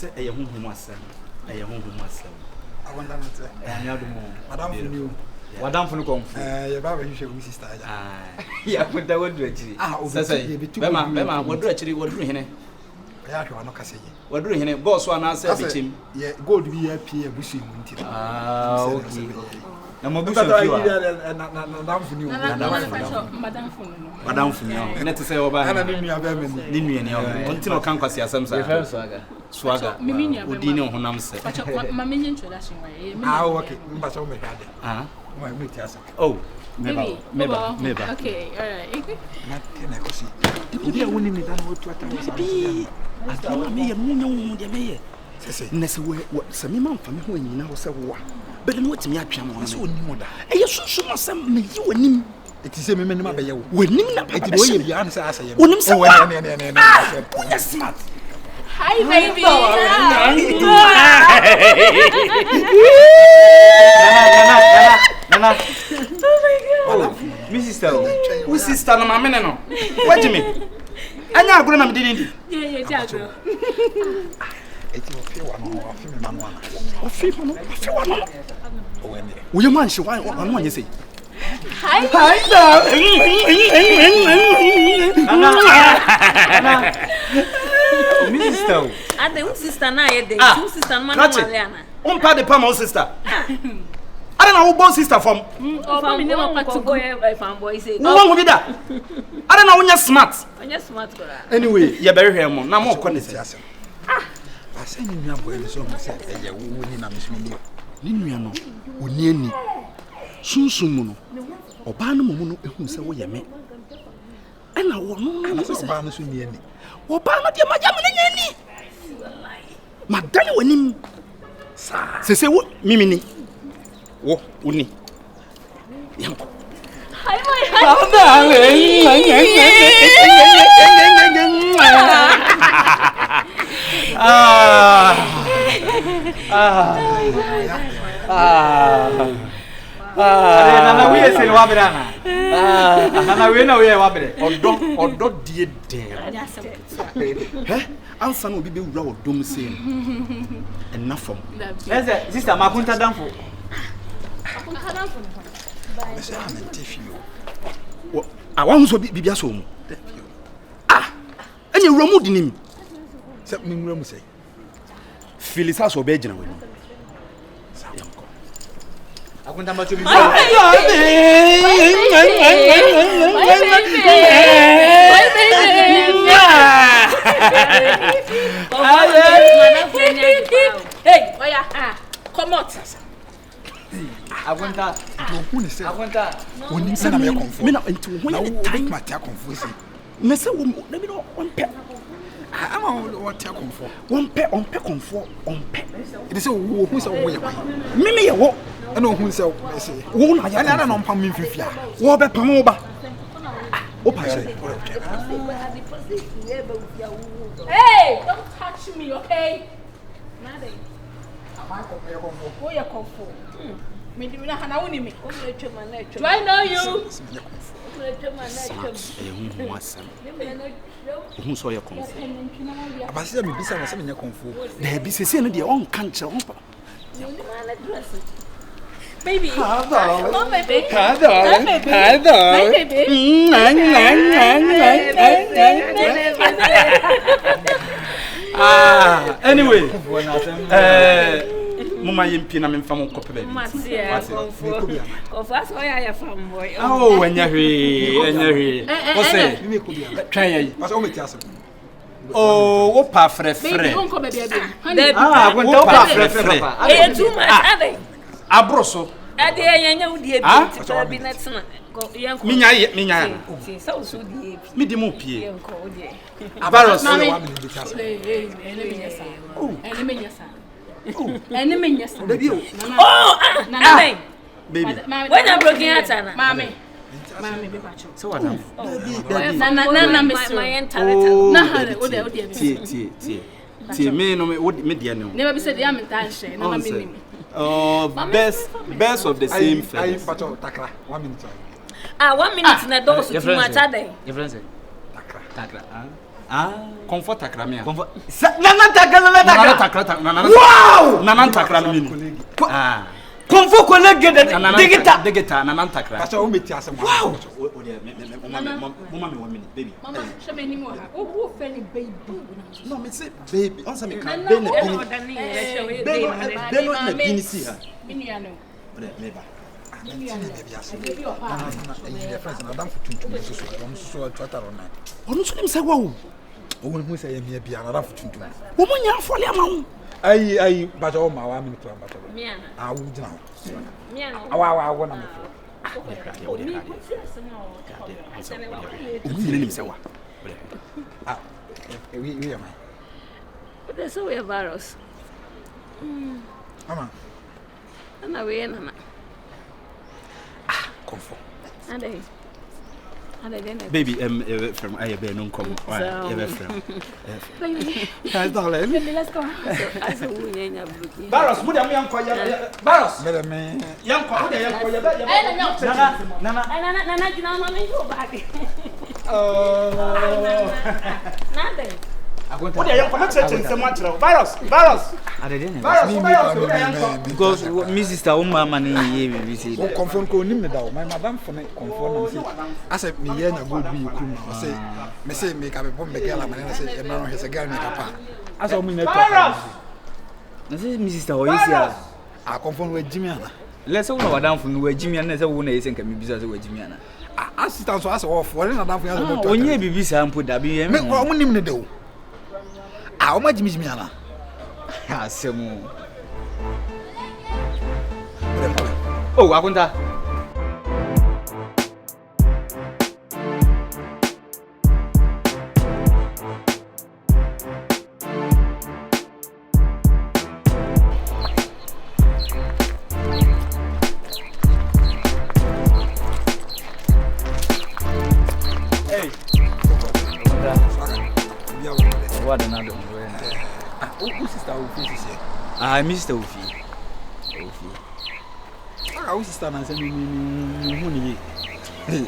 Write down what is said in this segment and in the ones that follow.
say a honhom asem a honhom asem I wonder not Madam for you Madam for come your baba you should sister yeah put that word actually say Bema what do actually what do hene ya hwa no kase ye what do hene boss one answer bichim yeah gold be apie abusu mu ntira okay na mabusu Madam for you net say oba ana ni nua ba mani ni nua ni o ntino kan kwase asem sa swaga odi ni honam se mama nyi introduction wa okay mba so me hade Why me tiasa? Oh, meba. Okay, all right. Na tena kosi. Bibi woni mi dana wotu ata wo sa. Bibi. Atama me ye mu nyawu de me ye. Sese. Na se we se me man fa me ho anyina wo se wo a. Bele no timi atwa mo. Se oni mo da. Eye susu no se me yi wonim. Eti se me menim abaye wo. Wonim na eti wo ye bia na se asaye. Wonim se wo. Ne. Smart. Hi baby. Nana. Oh my God. My sister. Who sister no mama no? What do you mean? Anya agro na me didi. Yeah, agro. Eti o fi wa no, o fi me manu ana. O fi wa no. O ene. Wo ye man she wa no anye sei. Hi. Nana. My sister. Ade un sister na ye dey. Two sister man na Mariana. On pa de pa my sister. I don't know who born sister from. Oh, family never part to go fanboy say. Who won with that? I don't know when you're smart. When you're smart go. Anyway, you bury her mo. Na mo ko ne say. I say ni nua boy so mo say eye wo ni na mesumi ni. Ni nua no oni ani. Sunsun mu no. Oba no mo no ehun se wo ye me. Ana wo no na so oba no so ni ani. Oba no de maja me nya ani. Madani wonim. Sa. Se wo mimi ni. Wo uni. Yanko. Hi my Nana we say wa brana. Nana we na we wa bre. Odo die de. Ansa no obi be wura odom se no. Enafom. Yes, sister Makunta danfo. Me say am ntefio. Wo awan so bibia so mu. Enye wura mu dinim. Se me wura mu say. Filisa so be gina wani. Akunta ma to bi. Hey, oya, come out. Agunta. Who ni say? Agunta. Oni say na me confuse. Me na nti ho ne time ma tia confuse. Me say wo na bi no on pe. Ama wo tia confuse. On pe confuse, on pe. It is wo hu say wo ye kwan. Me ye wo. E no hu say wo na ya. Ana no pam me fifia. Wo be pam wo ba. O pa say. Hey, don't touch me, okay? Nothing. Who you come for? Me do na hana woni me. Do I know you? Who saw your confuse? Abasi me bisa na say me confuse. Na bi sese no de on kan kire on pa. Baby. Oh, baby. Anyway, mama yimpi na memfa mo kope baby. Confess why I fanboy. Oh, enya hwe. What say? Me ko bia. Twan yayi. Pasa o me tia say. Oh, wo pa frɛ. Baby, don't come baby. Agunta wo pa frɛ. Eh, too much. Ade. Abroso. Ade yenya wo die bi ti bi na tena. Minya. See, so so die. Me di mo pie. Yenko o die. Abaros. Enemy yes. Oh, Nana. Baby. When you broken heart na. Mommy be pacho. So what now? Nana miss my you. entire. Na hare o de Tie me no me dia no. Never be said ya me tan share na me nim. Oh, best of the same feathers. I pato takra 1 minute. 1 minute na do so too much ade. Your friend say Takra. Comfort takramia. Comfort. Nana takra. Wow! Nana takra mini. Comfort colleague digita nana takra. Pastor o meti asem. Wow. Mama me 1 minute baby. Mama, show me anymore. Who fell baby? No, me say baby. Answer me can. Beno na bini si ha. Miniano. Meba. Onu so nim se wa wo. Owo hu se ye me bia na rafu tuntum. Wo mo nya afole ama wo. Ai ba jo ma wa minute ba to. Miana. Ah, wo gina. Miana. Awa na me. Onu nim se wa. Ah. We am. But there's a virus. Mama. Ana we na. Comfort. Ade. Baby, from I be no come. From. Baby. Darling. Let's go. As a woman, Baros, muda me yanko ya. Baros. Me. Yanko, muda yanko ya. Nana, you know, mommy, go back. Nothing. Muda yanko na church nsem atro. Baros. Baros, because my sister mama ni ye say. O confirm ko nim me da o. My madam for me confirm na say. Ase me ye na go bi ku na say. Me say me ka be bomb girl am na say e ma no he say girl me ka pa. Ase o me na Baros. Na say my sister o yesi a. A confirm we Jimmy ana. Let's say una wadam fu no we Jimmy ana say wo na yesi nka me bisa say we Jimmy ana. Assistant so ase off. Wole na dan fu ya so moto. Onye bibi sa mpo da bi ye me ko mo nim ne de o. Ah, o ma Jimmy ana. Asemu. Oh, akunta. Hey. What another? O sister o fi sisi. Mr. Ofi. O sister na say mi hu ni.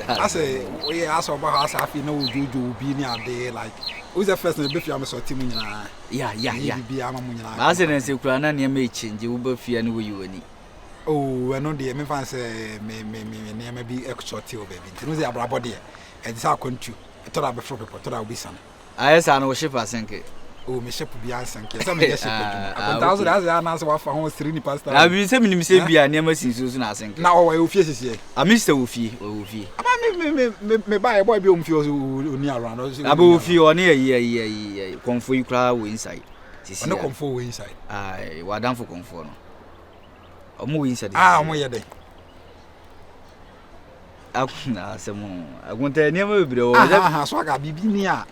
Ase o ye aso ba ha sa fi na ojojo bi ni ade like. Who's the first na be fi am so ti mu nyina. Yeah. Bi ama mu nyina. Ba se na se kura na ne ma change wo ba fi na wo yi wani. Oh, eno de me fan say me ne ma bi exort o baby. Nti no say abrabo de. E dis akontu. E to da be fro people, to da obi san. Ayesa na wo ship asenke. Oh, me ship bi ansanke. Say me get ship adwuma. Akonta that's the answer wa fa ho 3 ni pastor. Na bi se minim se bia ne ma sin so na asenke. Na o wa ofie sisi. Mr. Ofi. Ama me buy boy bi o mfie oni around. Aba Ofi oni ye konfo yi kra wo inside. Sisi. Ono konfo wo inside. Ai, wa dan for konfo no. Omo wo inside. Omo ye dey. Akuna asemu. Agunta ne ma bebre o. So aga bibi ni a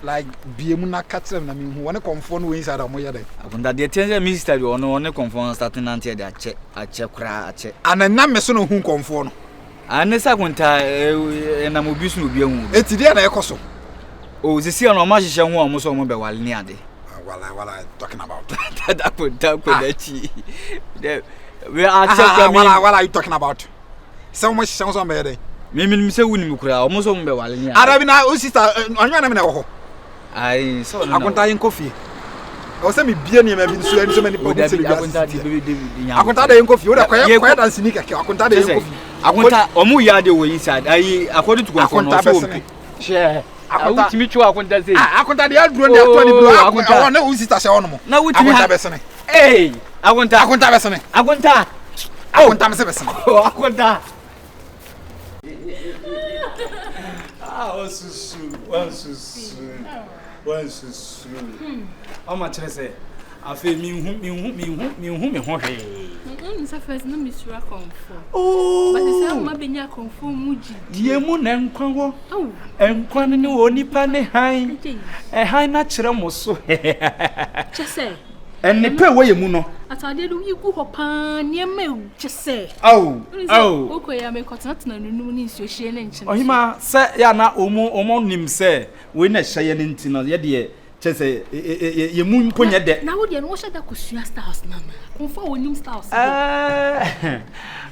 like biemu na katsem na me hu wona konfo no inside omo ye dey. Agunta de tense minister bi ono one konfo starting ante de ache kra ache. Anana me so no hu konfo no. Anesa kunta na mo bisu no bi ahu. Eti dia na ekoso. O sisi no ma hihye hu omo so omo be wale ni ade. Wala talking about. That chi. We are check what are you talking about? So much sounds on me. Me say wuni mi kura omo so omo be wale ni ade. Arabi na o sister onwa na me na wo ho. Ai so no. Akonta yin kofi. O se me bie ni ma bi nso ani so many people say akonta da yin kofi. O da kwaya dance ni keke akonta da yin kofi. Akonta omo ya de wo inside. Ai according to confirm no so. Share. Akonta timi chwa akonta say. Akonta de aduro ni ato ni bro. Akonta na o sister say ono mo. Na wo timi akonta besene. Eh, akonta besene. Akonta me se besene. Akonta. Wansusu. Oma chere afi mi hu me ho hwe. Nsa first no misura comfort. Oh. But say ma benya comfort muji. Die mu na nkwan wo. Nkwan ne wo nipa ne han. Han na chere mo so. Chese. Enne pe wo ye mu no. Atade do yi gu ho pa ne ma u chese. Oko ya me kotena tena nunu ni nsuo hie ne nche. Ohima se ya na omo nim se we na hye ne ntino ye de chese ye mu mponye de. Na wo de no wo shada kosua stars na na. Konfa wonim stars.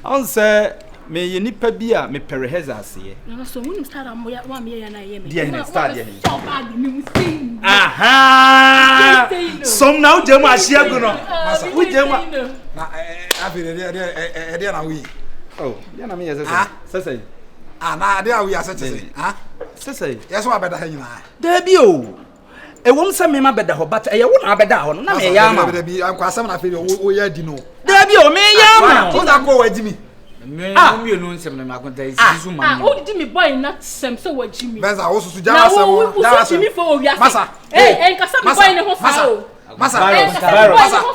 On se me ye nipa bi a me pere hezase ye no so wonu start am ya wa me ya na ye me dia ne start ye so bad ni mu see aha som na ujemu ahia gu no ujemu na afi de na wi oh dia na me ye sese na de awi asete sese yeso abeda ha nyina da bi o ewom se me ma beda ho but eye wo na abeda ho no na me ya ma da bi anko asem na afi o ya di no da bi o me ya ma o da ko wajimi me mi no nsem na makonta isi su ma o di me boy na sem se wajimi benza wo susu jama asem da asem mi fo o wiase masa kasa me boy ne ho fa o masa virus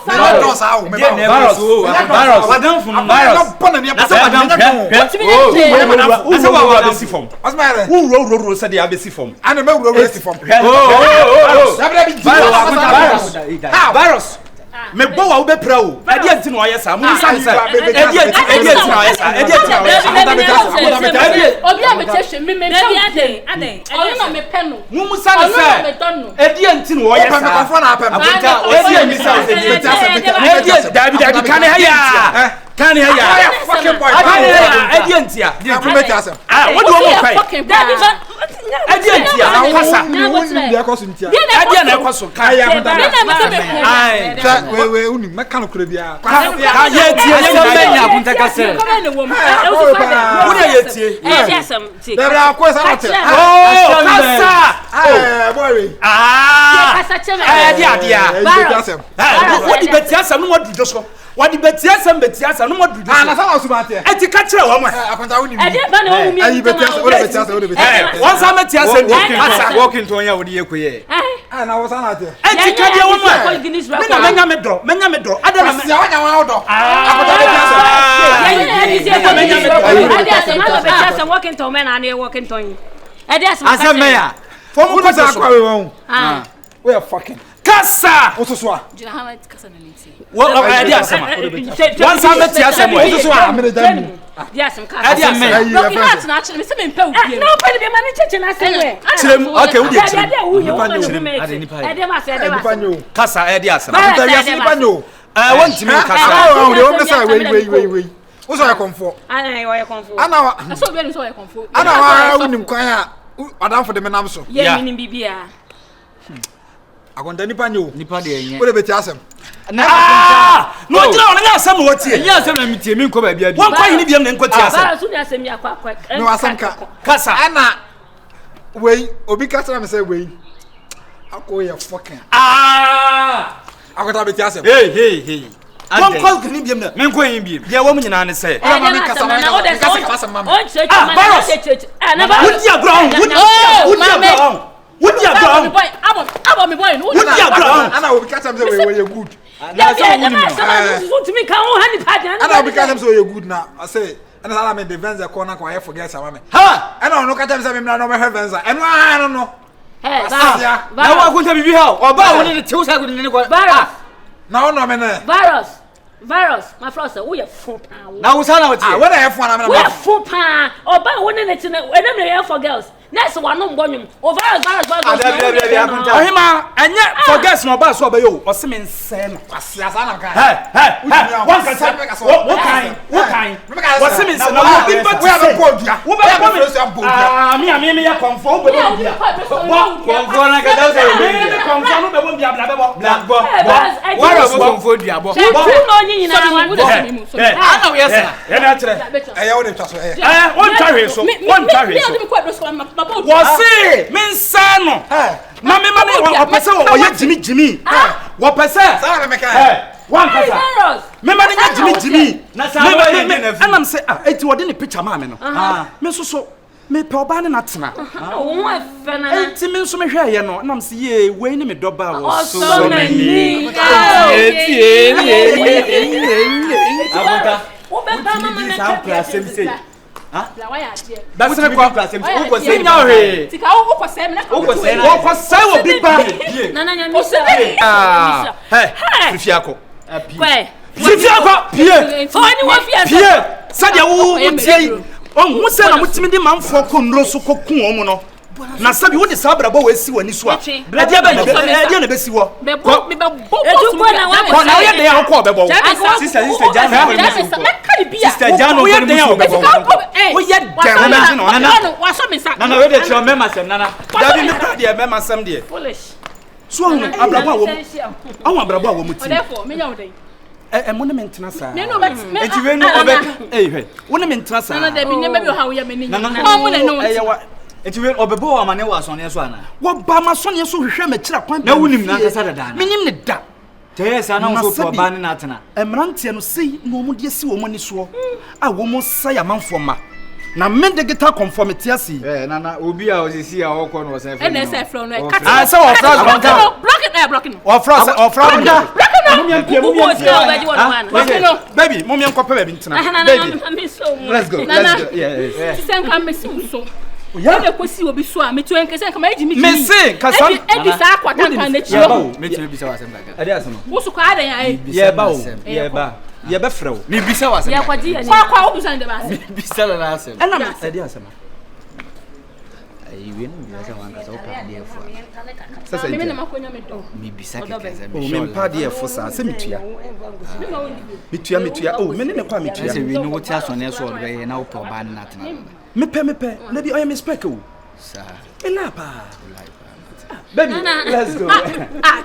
me do sa o me virus wadam fun virus no bona ne pasa wadam asa wa besi form asma ere uro se de abesi form ana me uro besi form dabra bi virus me bo wa ube pra o edi enti no ye sa mu san se edi enti no ye sa edi enti no ye sa obi a me chehwe me ade onu na me pe no mu san se edi enti no ye sa me konfo na apem edi enti san se edi dabi kan ha ya kan ha ya fucking boy edi enti a dia ko meti asem wo do mo pai edi enti a na kwasa dia ko so ntia edi na kwaso kan ya ai we uni meka no kura bia ka ye tie ye menya akunta kase wo ye tie debra ko sa ate kasa boy kasa cheme dia wo di beti asem no mo di so wadi beti asem no mo di so na sa so mate eti ka kire wo mo akunta woni e de ba na wo mi ayi beti asem won sa meti asem asa walking to ya wodi yekoye na wo sa na ate eti ka dia wo mo menya me do ada na sia wanya wa do akunta beti asem walking to men and walking to you asem meya fo mo ko sa kwa we won we are fucking kasa osusu a jina ha kasa na nti wo edi asem wan sa meti asem osusu a me da mu yes am edi asem no ki hat na achire me se me mpa ubie no pele be mani cheche na se we chirem okay wo di chirem kasa edi asem won timi kasa wo me sa we wo so ya konfo ana wa so be so ya konfo ana wa unim kwan a adamfo de menam so ye minim bibia agonda nipa nyo nipa de enye wo de beti asem no jira wona nya asem wo tie nya asem na mitie mi nko ba bia won kwa hini biam na nko tie asem bara so ni asem ya kwa no asem ka kasa ana we obi kasa me say we akoye fucking agonda beti asem hey won kwa hini biam na mi nko yin biem dia wo nyina ne se mama kasa mama wudi agro wudi agro boy abo me boy no wudi agro ana obi kasa me say we good ana obi kasa me say we good na I say ana sala me the venza corner kwa forget sama me ha ana ono kasa me say me na me venza eno ano no na wa kunta bibi ha oba woni ne tewsa gudu ne ko na ono me ne virus my friend say we full power na wusa na wotie we na F1 na me we full power oba woni ne tine enam ne for girls next one no mbonyum o virus ohima enye for girls no ba so oba yo o se me nse no asiasa na ka wan kasa wo kan wo se me nse no wo bi we have podua wo ba ko me me ya konfo wo be wo bia konfo na ka da say me konfo no be wo bia bla be bo wa ro konfo duabo ana we yesa ya na kire eya wo de twa so won twa so wose mensano na me opese oye jimi wo pese sala me ka wan kasa me ma de jimi na sa wa ye na fi anam se eti wode ne picture ma me no me so me pe oba ne na tena wo afa na enti me so me hwe ye no anam se ye we ni me doba wo so many abota wo be ba mama na sa pra sem sei la wa ya tie that's ne kwa pra sem sei ko sei nya hwe tika wo ko sem na wo ko sai wo bi ba na nya mi so fifiako kwe fifiako pie fo ni wo fia pie sadia wo tie hu se na mutimi di manfo ko nro so ko ku omo no na sabi wo de sabra bo wasi wani so a dia na besi wo me bo etu ko na wa ko na ye de ya ko be bo sister jana me ka ni bia. Sister Jano we ko dey mu. we yet down Nana. Wa so me sa. Nana we dey tell mema sem nana. Dabi me pa de mema sam de. Foolish. So abrabo a wo. Awon abrabo a wo muti. Therefore, me nya wo mo ne mentena sa. me no bet. Enti we no obeka. Hwɛ. Wo ne mentena sa. Nana da bi ne be ha wo ya me ni. Nana. Mo na no. Enti we obebo amane wa asone so ana. Wo ba ma sone so hwehwɛ ma kira kwan. Na wunim na kasa dada. Minim ne da. Teyesa na so to ba ne na atena. Emrantie no sei no mo de si wo mo ni so. A wo mo sa ya manfo ma. Na men digital conformity asi. Nana obi a osisi a okọ no se fe. NSA flow no. Ah say wo fra Block it. Wo fra baby, mom yan kopa baby ntina. Baby. Let's go. Yeah. Sen kan mesi uso. Ya de kosi obi so a metu en kese kan ma eji mi. Mesi kasa. Edi sa akwata kan na chiro. Metu bi sa wasem daga. Ade asem. Wo so kwa adan ai. Ye ba o. Ye ba. Ye be frɛ o. Me bi sa wasem. Ya kwaji ya ni. Kwa wo san de ba. Bi sa na asem. Ɛna me ade asem. Ayi we no bi sa wan kasa o pa de efo. Sasa Me na makonya me do. Me bi sa kasa o me mpa de efo sa se metua. Metua. Oh, me ne kwa metua. Se we no wo ti asone so do ye na wo pa ba na atena. Mepɛ. Na bi oya me spec o. Sa. Elapa. Baby, let's go.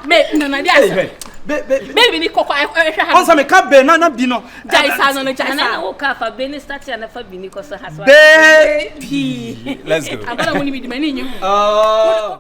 Me nana dia. Baby ni koko ehwe ha. Onsa me ka be na bi no. Jaisa no jaisa. Nana wo ka fa be ni start ya na fa bi ni ko so haswa. Baby. Let's go. Abana woni bi di mani nyi. Oh.